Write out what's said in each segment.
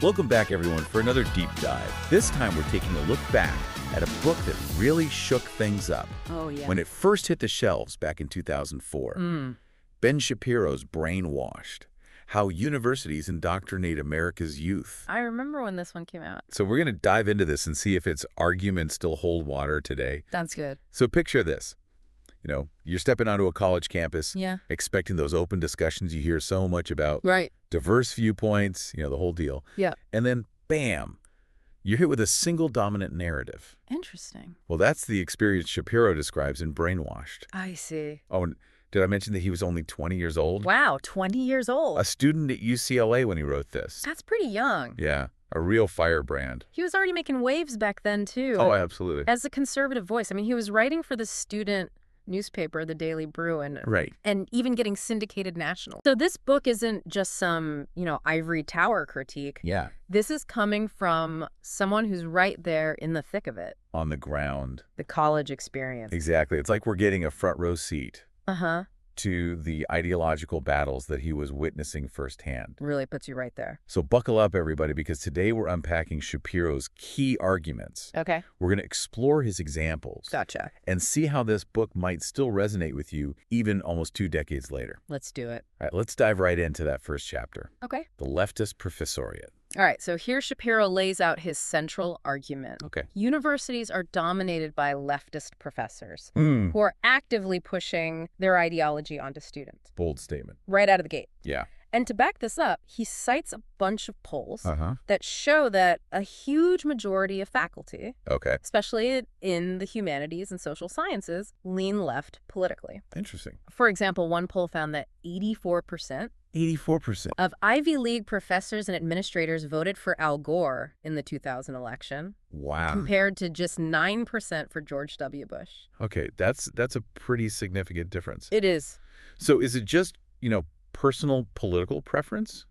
Welcome back, everyone, for another deep dive. This time, we're taking a look back at a book that really shook things up. Oh, yeah. When it first hit the shelves back in 2004. Ben Shapiro's Brainwashed: How Universities Indoctrinate America's Youth. I remember when this one came out. So we're going to dive into this and see if its arguments still hold water today. That's good. So picture this. You know, you're stepping onto a college campus, expecting those open discussions you hear so much about. Right. Diverse viewpoints, the whole deal. Yeah. And then, bam, you're hit with a single dominant narrative. Interesting. Well, that's the experience Shapiro describes in Brainwashed. I see. Oh, and did I mention that he was only 20 years old? Wow, 20 years old. A student at UCLA when he wrote this. That's pretty young. Yeah, a real firebrand. He was already making waves back then, too. Oh, absolutely. As a conservative voice. I mean, he was writing for the student newspaper, the Daily Bruin, Right. and even getting syndicated national. So this book isn't just some, ivory tower critique. Yeah. This is coming from someone who's right there in the thick of it. On the ground. The college experience. Exactly. It's like we're getting a front row seat Uh-huh. to the ideological battles that he was witnessing firsthand. Really puts you right there. So buckle up, everybody, because today we're unpacking Shapiro's key arguments. Okay. We're going to explore his examples. Gotcha. And see how this book might still resonate with you even almost 2 decades later. Let's do it. All right, let's dive right into that first chapter. Okay. The leftist professoriate. All right, so here Shapiro lays out his central argument. Okay. Universities are dominated by leftist professors who are actively pushing their ideology onto students. Bold statement. Right out of the gate. Yeah. And to back this up, he cites a bunch of polls Uh-huh. that show that a huge majority of faculty, Okay. especially in the humanities and social sciences, lean left politically. Interesting. For example, one poll found that 84% 84%. of Ivy League professors and administrators voted for Al Gore in the 2000 election, Wow. compared to just 9% for George W. Bush. Okay, that's a pretty significant difference. It is. So is it just, personal political preference?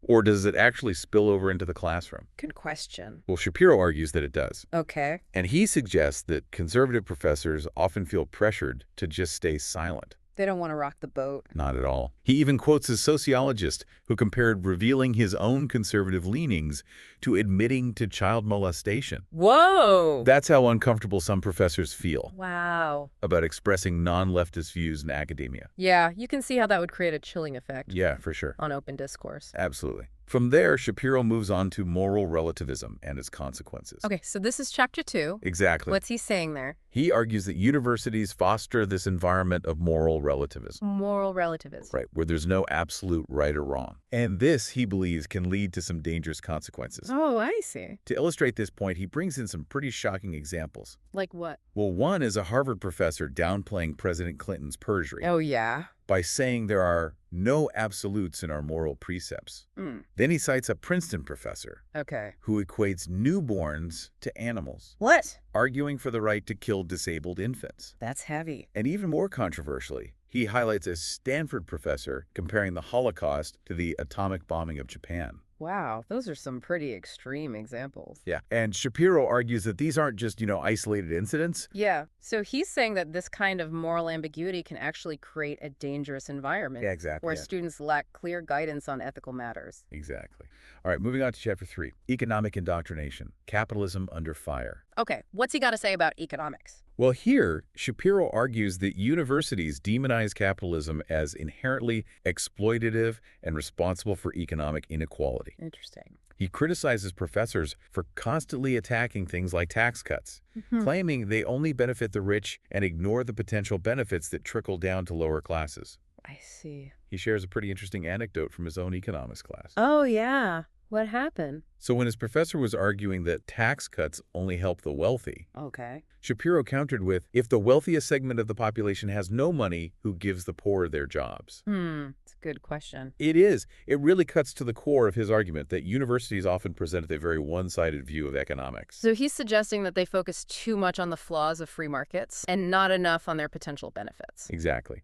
Or does it actually spill over into the classroom? Good question. Well, Shapiro argues that it does. Okay. And he suggests that conservative professors often feel pressured to just stay silent. They don't want to rock the boat. Not at all. He even quotes a sociologist who compared revealing his own conservative leanings to admitting to child molestation. Whoa! That's how uncomfortable some professors feel Wow. about expressing non-leftist views in academia. Yeah, you can see how that would create a chilling effect Yeah, for sure. on open discourse. Absolutely. From there, Shapiro moves on to moral relativism and its consequences. Okay, so this is chapter 2. Exactly. What's he saying there? He argues that universities foster this environment of moral relativism. Moral relativism. Right, where there's no absolute right or wrong. And this, he believes, can lead to some dangerous consequences. Oh, I see. To illustrate this point, he brings in some pretty shocking examples. Like what? Well, one is a Harvard professor downplaying President Clinton's perjury Oh, yeah? by saying there are no absolutes in our moral precepts. Then he cites a Princeton professor Okay. who equates newborns to animals, What? arguing for the right to kill disabled infants. That's heavy. And even more controversially, he highlights a Stanford professor comparing the Holocaust to the atomic bombing of Japan. Wow, those are some pretty extreme examples. Yeah. And Shapiro argues that these aren't just, isolated incidents. Yeah, so he's saying that this kind of moral ambiguity can actually create a dangerous environment Yeah, exactly. where students lack clear guidance on ethical matters. Exactly. All right, moving on to chapter 3, economic indoctrination, capitalism under fire. Okay, what's he got to say about economics? Well, here, Shapiro argues that universities demonize capitalism as inherently exploitative and responsible for economic inequality. Interesting. He criticizes professors for constantly attacking things like tax cuts, claiming they only benefit the rich and ignore the potential benefits that trickle down to lower classes. I see. He shares a pretty interesting anecdote from his own economics class. Oh, yeah. What happened? So when his professor was arguing that tax cuts only help the wealthy, Okay. Shapiro countered with, if the wealthiest segment of the population has no money, who gives the poor their jobs? It's a good question. It is. It really cuts to the core of his argument that universities often present a very one-sided view of economics. So he's suggesting that they focus too much on the flaws of free markets and not enough on their potential benefits. Exactly.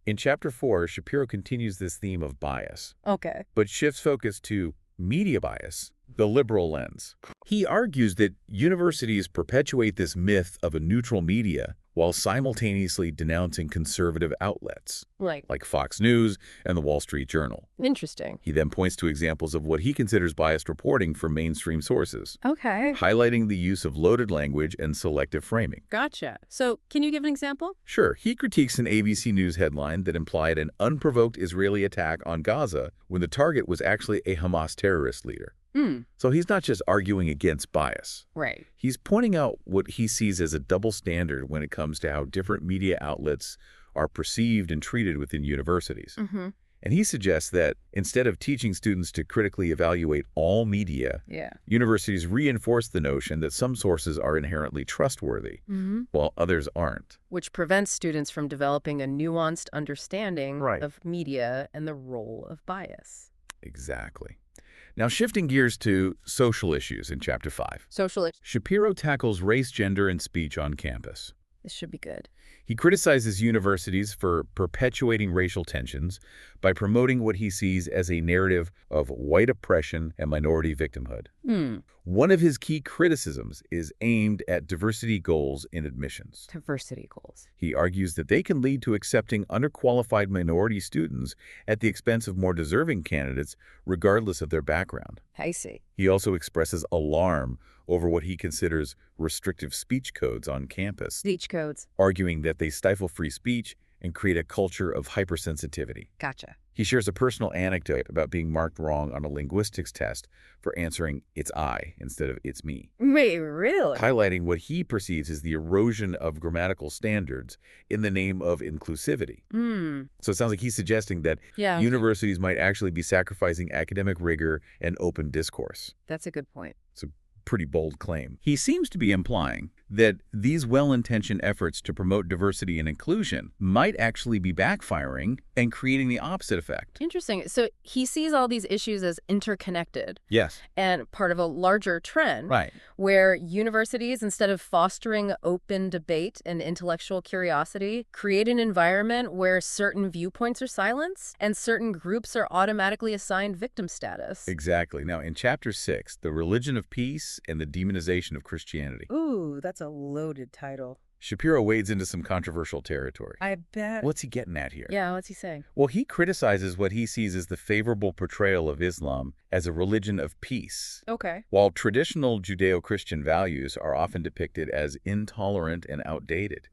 In chapter 4, Shapiro continues this theme of bias, Okay. but shifts focus to media bias, the liberal lens. He argues that universities perpetuate this myth of a neutral media while simultaneously denouncing conservative outlets Right. like Fox News and the Wall Street Journal. Interesting. He then points to examples of what he considers biased reporting from mainstream sources, Okay. highlighting the use of loaded language and selective framing. Gotcha. So, can you give an example? Sure, he critiques an ABC News headline that implied an unprovoked Israeli attack on Gaza when the target was actually a Hamas terrorist leader. So he's not just arguing against bias. Right. He's pointing out what he sees as a double standard when it comes to how different media outlets are perceived and treated within universities. And he suggests that instead of teaching students to critically evaluate all media, universities reinforce the notion that some sources are inherently trustworthy, while others aren't. Which prevents students from developing a nuanced understanding Right. of media and the role of bias. Exactly. Now, shifting gears to social issues in Chapter 5. Social issues. Shapiro tackles race, gender, and speech on campus. This should be good. He criticizes universities for perpetuating racial tensions by promoting what he sees as a narrative of white oppression and minority victimhood. One of his key criticisms is aimed at diversity goals in admissions. Diversity goals. He argues that they can lead to accepting underqualified minority students at the expense of more deserving candidates, regardless of their background. I see. He also expresses alarm over what he considers restrictive speech codes on campus, Speech codes. arguing that they stifle free speech and create a culture of hypersensitivity. Gotcha. He shares a personal anecdote about being marked wrong on a linguistics test for answering "it's I" instead of "it's me," Wait, really? highlighting what he perceives as the erosion of grammatical standards in the name of inclusivity. So it sounds like he's suggesting that Yeah. universities might actually be sacrificing academic rigor and open discourse. That's a good point. It's a pretty bold claim. He seems to be implying that these well-intentioned efforts to promote diversity and inclusion might actually be backfiring and creating the opposite effect. Interesting. So he sees all these issues as interconnected Yes. and part of a larger trend Right. where universities, instead of fostering open debate and intellectual curiosity, create an environment where certain viewpoints are silenced and certain groups are automatically assigned victim status. Exactly. Now, in Chapter 6, The Religion of Peace and the Demonization of Christianity, Ooh, that's a loaded title. Shapiro wades into some controversial territory. I bet. What's he getting at here? Yeah, what's he saying? Well, he criticizes what he sees as the favorable portrayal of Islam as a religion of peace, Okay. while traditional Judeo-Christian values are often depicted as intolerant and outdated.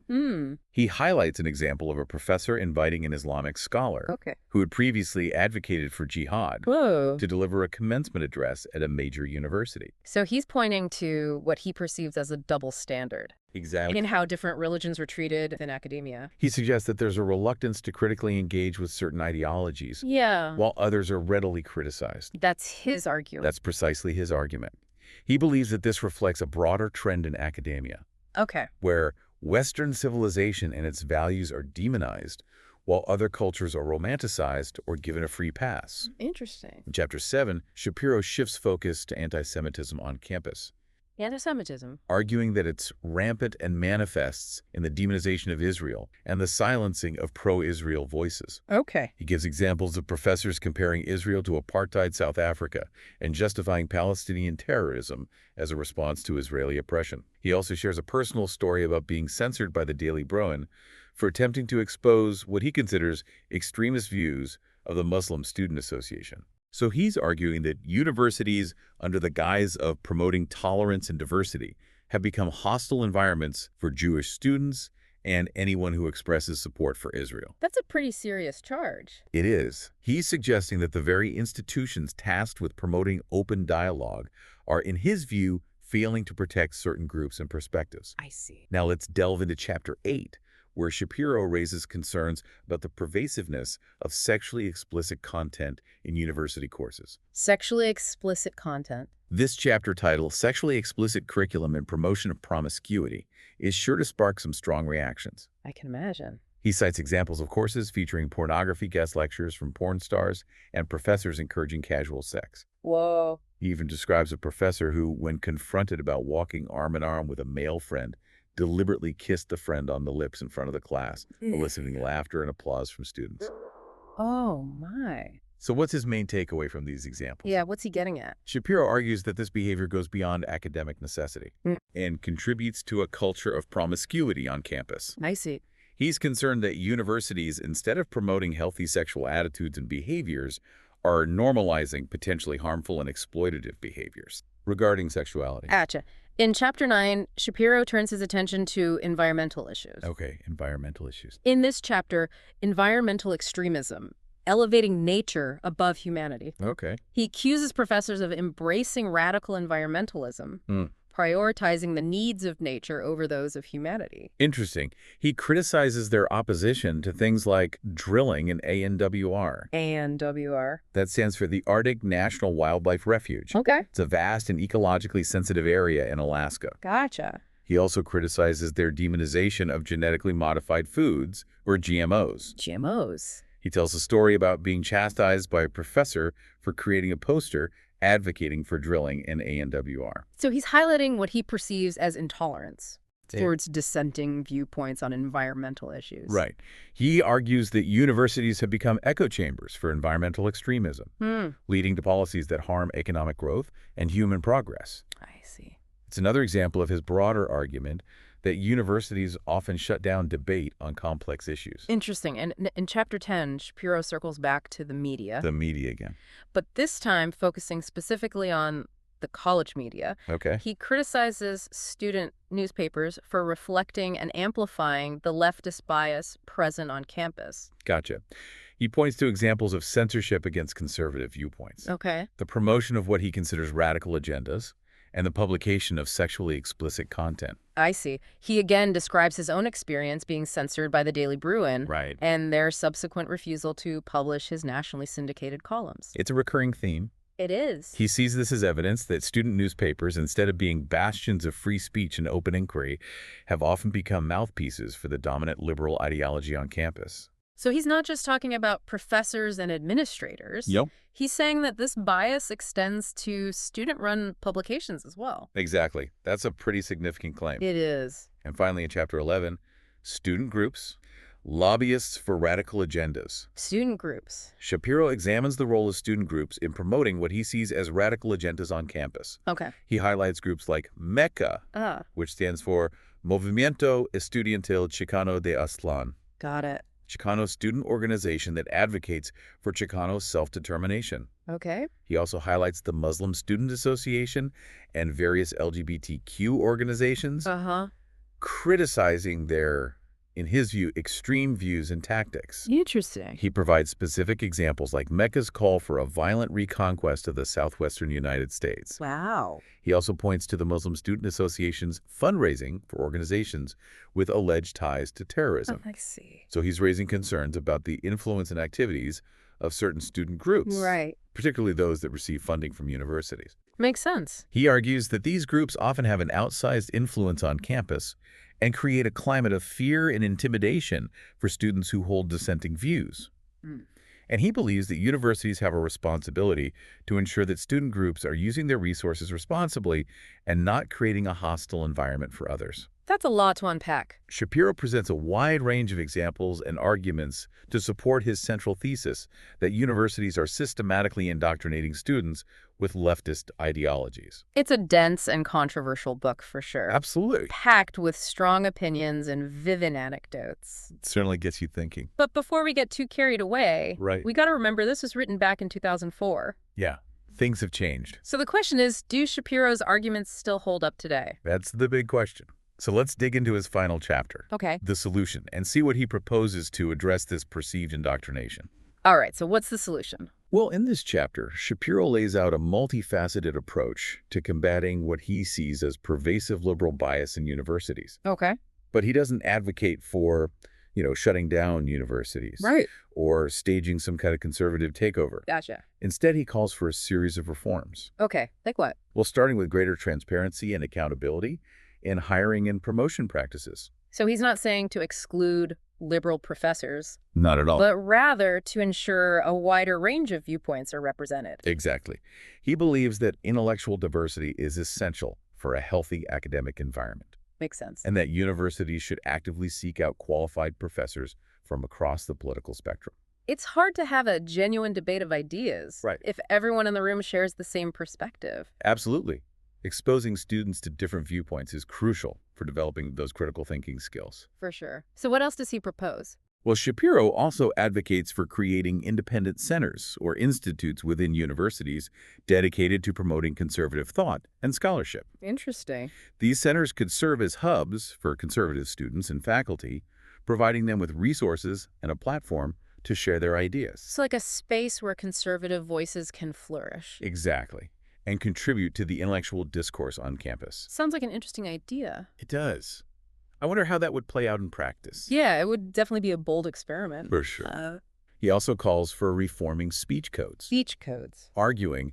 He highlights an example of a professor inviting an Islamic scholar Okay. who had previously advocated for jihad Whoa. to deliver a commencement address at a major university. So he's pointing to what he perceives as a double standard Exactly. in how different religions were treated in academia. He suggests that there's a reluctance to critically engage with certain ideologies, Yeah. while others are readily criticized. That's his argument. That's precisely his argument. He believes that this reflects a broader trend in academia, Okay. where Western civilization and its values are demonized, while other cultures are romanticized or given a free pass. Interesting. In Chapter 7, Shapiro shifts focus to anti-Semitism on campus, Anti-Semitism. arguing that it's rampant and manifests in the demonization of Israel and the silencing of pro-Israel voices. Okay. He gives examples of professors comparing Israel to apartheid South Africa and justifying Palestinian terrorism as a response to Israeli oppression. He also shares a personal story about being censored by the Daily Broen for attempting to expose what he considers extremist views of the Muslim Student Association. So he's arguing that universities, under the guise of promoting tolerance and diversity, have become hostile environments for Jewish students and anyone who expresses support for Israel. That's a pretty serious charge. It is. He's suggesting that the very institutions tasked with promoting open dialogue are, in his view, failing to protect certain groups and perspectives. I see. Now let's delve into Chapter 8, where Shapiro raises concerns about the pervasiveness of sexually explicit content in university courses. Sexually explicit content. This chapter title, Sexually Explicit Curriculum and Promotion of Promiscuity, is sure to spark some strong reactions. I can imagine. He cites examples of courses featuring pornography guest lectures from porn stars and professors encouraging casual sex. Whoa. He even describes a professor who, when confronted about walking arm in arm with a male friend, deliberately kissed the friend on the lips in front of the class, eliciting laughter and applause from students. Oh, my. So what's his main takeaway from these examples? Yeah, what's he getting at? Shapiro argues that this behavior goes beyond academic necessity and contributes to a culture of promiscuity on campus. I see. He's concerned that universities, instead of promoting healthy sexual attitudes and behaviors, are normalizing potentially harmful and exploitative behaviors regarding sexuality. Gotcha. In Chapter 9, Shapiro turns his attention to environmental issues. Okay, environmental issues. In this chapter, environmental extremism, elevating nature above humanity. Okay. He accuses professors of embracing radical environmentalism, prioritizing the needs of nature over those of humanity. Interesting. He criticizes their opposition to things like drilling in ANWR. ANWR. That stands for the Arctic National Wildlife Refuge. Okay. It's a vast and ecologically sensitive area in Alaska. Gotcha. He also criticizes their demonization of genetically modified foods, or GMOs. GMOs. He tells a story about being chastised by a professor for creating a poster advocating for drilling in ANWR. So he's highlighting what he perceives as intolerance towards dissenting viewpoints on environmental issues. Right. He argues that universities have become echo chambers for environmental extremism, leading to policies that harm economic growth and human progress. I see. It's another example of his broader argument that universities often shut down debate on complex issues. Interesting. And in Chapter 10, Shapiro circles back to the media. The media again. But this time focusing specifically on the college media. Okay. He criticizes student newspapers for reflecting and amplifying the leftist bias present on campus. Gotcha. He points to examples of censorship against conservative viewpoints. Okay. The promotion of what he considers radical agendas, and the publication of sexually explicit content. I see. He again describes his own experience being censored by the Daily Bruin and their subsequent refusal to publish his nationally syndicated columns. It's a recurring theme. It is. He sees this as evidence that student newspapers, instead of being bastions of free speech and open inquiry, have often become mouthpieces for the dominant liberal ideology on campus. So he's not just talking about professors and administrators. Yep. He's saying that this bias extends to student-run publications as well. Exactly. That's a pretty significant claim. It is. And finally, in Chapter 11, student groups, lobbyists for radical agendas. Student groups. Shapiro examines the role of student groups in promoting what he sees as radical agendas on campus. Okay. He highlights groups like MECA, which stands for Movimiento Estudiantil Chicano de Aztlán. Got it. Chicano student organization that advocates for Chicano self-determination. Okay. He also highlights the Muslim Student Association and various LGBTQ organizations, criticizing their, in his view, extreme views and tactics. Interesting. He provides specific examples like Mecca's call for a violent reconquest of the southwestern United States. Wow. He also points to the Muslim Student Association's fundraising for organizations with alleged ties to terrorism. I see. So he's raising concerns about the influence and activities of certain student groups, particularly those that receive funding from universities. Makes sense. He argues that these groups often have an outsized influence on campus and create a climate of fear and intimidation for students who hold dissenting views. And he believes that universities have a responsibility to ensure that student groups are using their resources responsibly and not creating a hostile environment for others. That's a lot to unpack. Shapiro presents a wide range of examples and arguments to support his central thesis that universities are systematically indoctrinating students with leftist ideologies. It's a dense and controversial book for sure. Absolutely. Packed with strong opinions and vivid anecdotes. It certainly gets you thinking. But before we get too carried away, Right. we got to remember this was written back in 2004. Yeah, things have changed. So the question is, do Shapiro's arguments still hold up today? That's the big question. So let's dig into his final chapter, Okay. the solution, and see what he proposes to address this perceived indoctrination. All right, so what's the solution? Well, in this chapter, Shapiro lays out a multifaceted approach to combating what he sees as pervasive liberal bias in universities. Okay. But he doesn't advocate for, shutting down universities. Right. Or staging some kind of conservative takeover. Gotcha. Instead, he calls for a series of reforms. Okay, like what? Well, starting with greater transparency and accountability in hiring and promotion practices. So he's not saying to exclude liberal professors. Not at all. But rather to ensure a wider range of viewpoints are represented. Exactly. He believes that intellectual diversity is essential for a healthy academic environment. Makes sense. And that universities should actively seek out qualified professors from across the political spectrum. It's hard to have a genuine debate of ideas Right. if everyone in the room shares the same perspective. Absolutely. Exposing students to different viewpoints is crucial for developing those critical thinking skills. For sure. So what else does he propose? Well, Shapiro also advocates for creating independent centers or institutes within universities dedicated to promoting conservative thought and scholarship. Interesting. These centers could serve as hubs for conservative students and faculty, providing them with resources and a platform to share their ideas. It's like a space where conservative voices can flourish. Exactly. And contribute to the intellectual discourse on campus. Sounds like an interesting idea. It does. I wonder how that would play out in practice. Yeah, it would definitely be a bold experiment. For sure. He also calls for reforming speech codes, Speech codes. arguing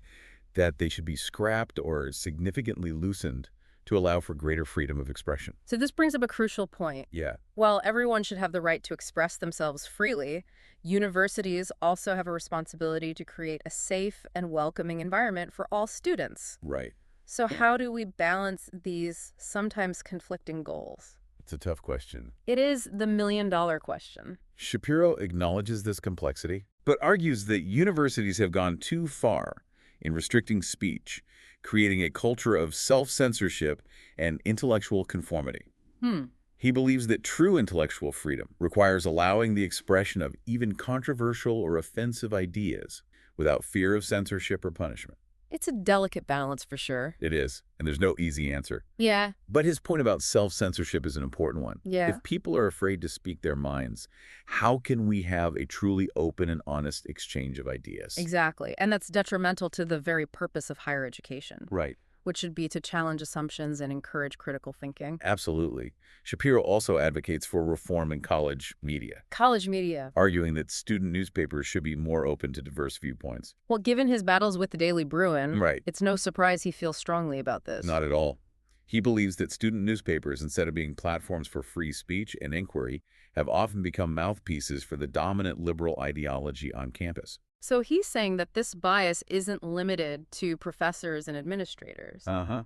that they should be scrapped or significantly loosened to allow for greater freedom of expression. So this brings up a crucial point. Yeah, While everyone should have the right to express themselves freely, universities also have a responsibility to create a safe and welcoming environment for all students. right. So how do we balance these sometimes conflicting goals? It's a tough question. It is the million-dollar question. Shapiro acknowledges this complexity, but argues that universities have gone too far in restricting speech, creating a culture of self-censorship and intellectual conformity. He believes that true intellectual freedom requires allowing the expression of even controversial or offensive ideas without fear of censorship or punishment. It's a delicate balance for sure. It is, and there's no easy answer. Yeah. But his point about self-censorship is an important one. Yeah. If people are afraid to speak their minds, how can we have a truly open and honest exchange of ideas? Exactly. And that's detrimental to the very purpose of higher education, Right. which should be to challenge assumptions and encourage critical thinking. Absolutely. Shapiro also advocates for reform in college media, College media. arguing that student newspapers should be more open to diverse viewpoints. Well, given his battles with the Daily Bruin, Right. it's no surprise he feels strongly about this. Not at all. He believes that student newspapers, instead of being platforms for free speech and inquiry, have often become mouthpieces for the dominant liberal ideology on campus. So he's saying that this bias isn't limited to professors and administrators. Uh-huh.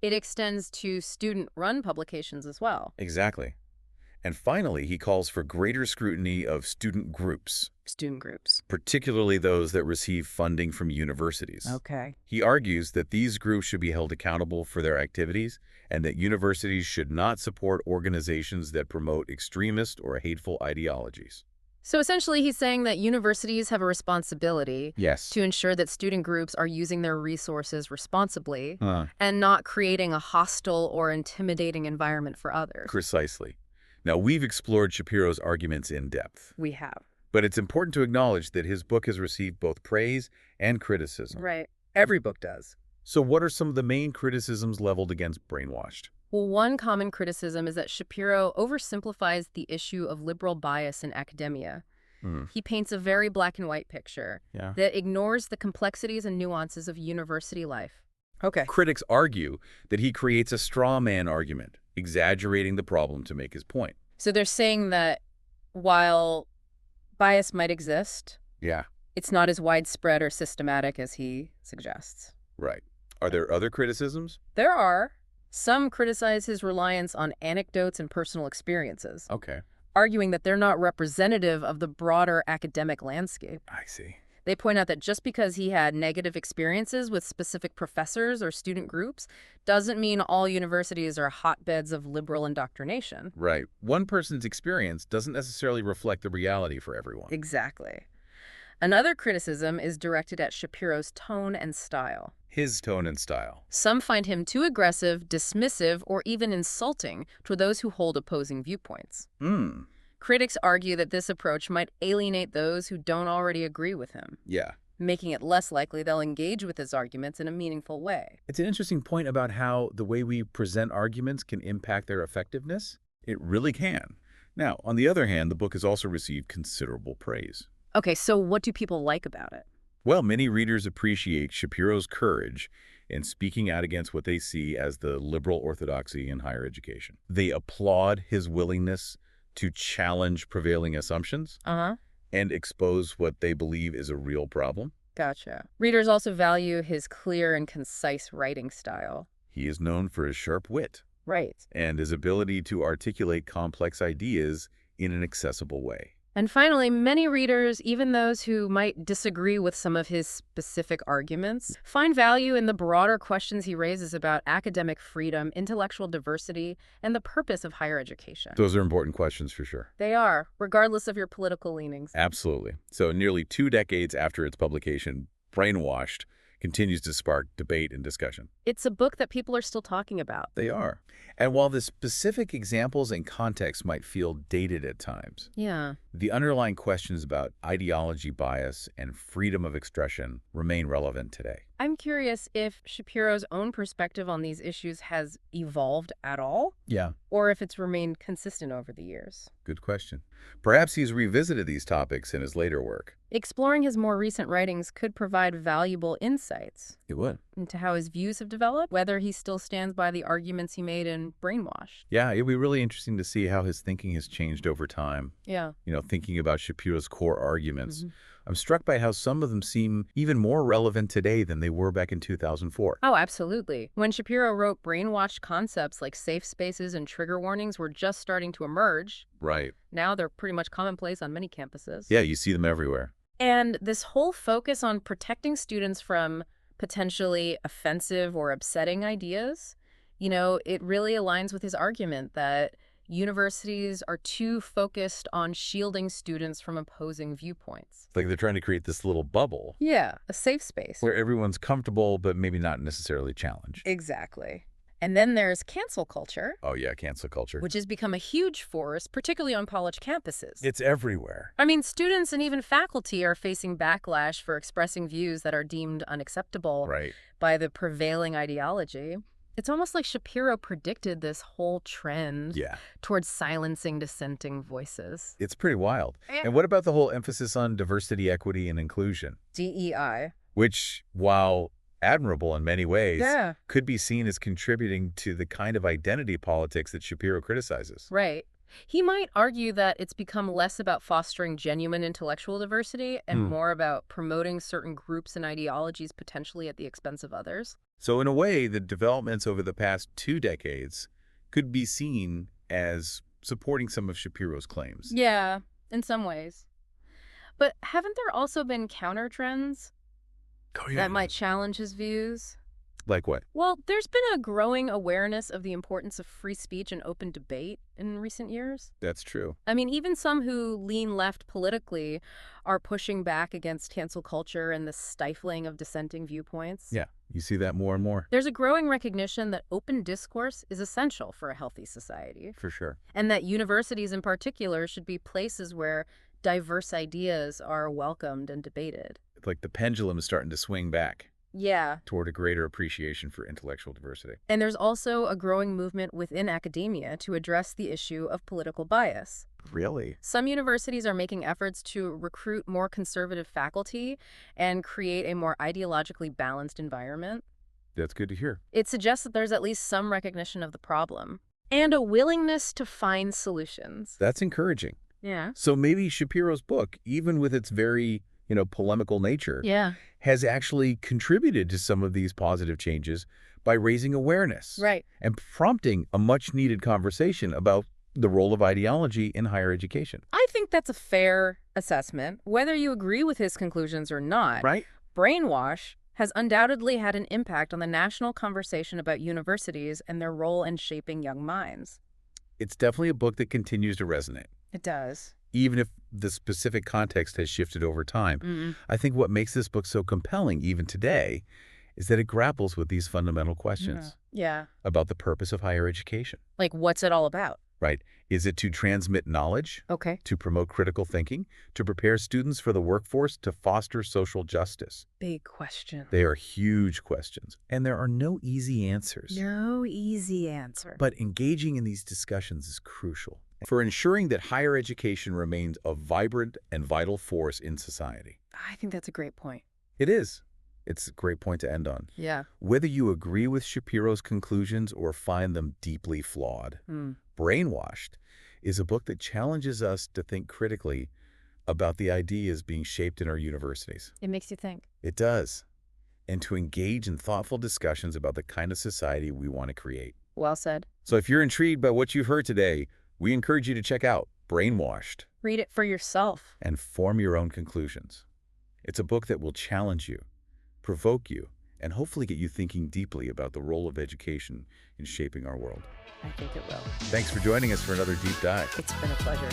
It extends to student-run publications as well. Exactly. And finally, he calls for greater scrutiny of student groups, Student groups. particularly those that receive funding from universities. Okay. He argues that these groups should be held accountable for their activities and that universities should not support organizations that promote extremist or hateful ideologies. So essentially, he's saying that universities have a responsibility Yes. to ensure that student groups are using their resources responsibly and not creating a hostile or intimidating environment for others. Precisely. Now, we've explored Shapiro's arguments in depth, We have. but it's important to acknowledge that his book has received both praise and criticism. Right. Every book does. So what are some of the main criticisms leveled against Brainwashed? Well, one common criticism is that Shapiro oversimplifies the issue of liberal bias in academia. He paints a very black and white picture Yeah. that ignores the complexities and nuances of university life. Okay. Critics argue that he creates a straw man argument, exaggerating the problem to make his point. So they're saying that while bias might exist, Yeah. it's not as widespread or systematic as he suggests. Right. Are there other criticisms? There are. Some criticize his reliance on anecdotes and personal experiences, Okay. arguing that they're not representative of the broader academic landscape. I see. They point out that just because he had negative experiences with specific professors or student groups doesn't mean all universities are hotbeds of liberal indoctrination. Right. One person's experience doesn't necessarily reflect the reality for everyone. Exactly. Another criticism is directed at Shapiro's tone and style. His tone and style. Some find him too aggressive, dismissive, or even insulting to those who hold opposing viewpoints. Critics argue that this approach might alienate those who don't already agree with him, Yeah. making it less likely they'll engage with his arguments in a meaningful way. It's an interesting point about how the way we present arguments can impact their effectiveness. It really can. Now, on the other hand, the book has also received considerable praise. Okay, so what do people like about it? Well, many readers appreciate Shapiro's courage in speaking out against what they see as the liberal orthodoxy in higher education. They applaud his willingness to challenge prevailing assumptions and expose what they believe is a real problem. Gotcha. Readers also value his clear and concise writing style. He is known for his sharp wit Right. and his ability to articulate complex ideas in an accessible way. And finally, many readers, even those who might disagree with some of his specific arguments, find value in the broader questions he raises about academic freedom, intellectual diversity, and the purpose of higher education. Those are important questions for sure. They are, regardless of your political leanings. Absolutely. So nearly 2 decades after its publication, Brainwashed continues to spark debate and discussion. It's a book that people are still talking about. They are. And while the specific examples and context might feel dated at times, Yeah. the underlying questions about ideology bias and freedom of expression remain relevant today. I'm curious if Shapiro's own perspective on these issues has evolved at all, Yeah. or if it's remained consistent over the years. Good question. Perhaps he's revisited these topics in his later work. Exploring his more recent writings could provide valuable insights It would. into how his views have developed, whether he still stands by the arguments he made in Brainwashed. Yeah, it'd be really interesting to see how his thinking has changed over time. Yeah. Thinking about Shapiro's core arguments. I'm struck by how some of them seem even more relevant today than they were back in 2004. Oh, absolutely. When Shapiro wrote Brainwashed, concepts like safe spaces and trigger warnings were just starting to emerge. Right. Now they're pretty much commonplace on many campuses. Yeah, you see them everywhere. And this whole focus on protecting students from potentially offensive or upsetting ideas, it really aligns with his argument that universities are too focused on shielding students from opposing viewpoints. It's like they're trying to create this little bubble Yeah, a safe space. where everyone's comfortable, but maybe not necessarily challenged. Exactly. And then there's cancel culture, Oh, yeah, cancel culture. which has become a huge force, particularly on college campuses. It's everywhere. I mean, students and even faculty are facing backlash for expressing views that are deemed unacceptable Right. by the prevailing ideology. It's almost like Shapiro predicted this whole trend Yeah, towards silencing dissenting voices. it's pretty wild. And what about the whole emphasis on diversity, equity, and inclusion? DEI. Which, while admirable in many ways, Yeah. could be seen as contributing to the kind of identity politics that Shapiro criticizes. Right. He might argue that it's become less about fostering genuine intellectual diversity and more about promoting certain groups and ideologies potentially at the expense of others. So in a way, the developments over the past 2 decades could be seen as supporting some of Shapiro's claims. Yeah, in some ways. But haven't there also been counter trends Oh, that might challenge his views? Like what? Well, there's been a growing awareness of the importance of free speech and open debate in recent years. That's true. I mean, even some who lean left politically are pushing back against cancel culture and the stifling of dissenting viewpoints. Yeah, you see that more and more. There's a growing recognition that open discourse is essential for a healthy society, For sure. and that universities in particular should be places where diverse ideas are welcomed and debated. It's like the pendulum is starting to swing back Yeah. toward a greater appreciation for intellectual diversity. And there's also a growing movement within academia to address the issue of political bias. Really? Some universities are making efforts to recruit more conservative faculty and create a more ideologically balanced environment. That's good to hear. It suggests that there's at least some recognition of the problem and a willingness to find solutions. That's encouraging. Yeah. So maybe Shapiro's book, even with its very, polemical nature, Yeah. has actually contributed to some of these positive changes by raising awareness Right. and prompting a much-needed conversation about the role of ideology in higher education. I think that's a fair assessment, whether you agree with his conclusions or not. Right? Brainwash has undoubtedly had an impact on the national conversation about universities and their role in shaping young minds. It's definitely a book that continues to resonate, It does. even if the specific context has shifted over time. I think what makes this book so compelling even today is that it grapples with these fundamental questions Yeah. about the purpose of higher education. Like, what's it all about? Right? Is it to transmit knowledge, Okay. to promote critical thinking, to prepare students for the workforce, to foster social justice? Big question. They are huge questions, and there are no easy answers. No easy answer. But engaging in these discussions is crucial for ensuring that higher education remains a vibrant and vital force in society. I think that's a great point. It is. It's a great point to end on. Yeah. Whether you agree with Shapiro's conclusions or find them deeply flawed, Brainwashed is a book that challenges us to think critically about the ideas being shaped in our universities. It makes you think. It does. And to engage in thoughtful discussions about the kind of society we want to create. Well said. So if you're intrigued by what you've heard today, we encourage you to check out Brainwashed, Read it for yourself. and form your own conclusions. It's a book that will challenge you, provoke you, and hopefully get you thinking deeply about the role of education in shaping our world. I think it will. Thanks for joining us for another deep dive. It's been a pleasure.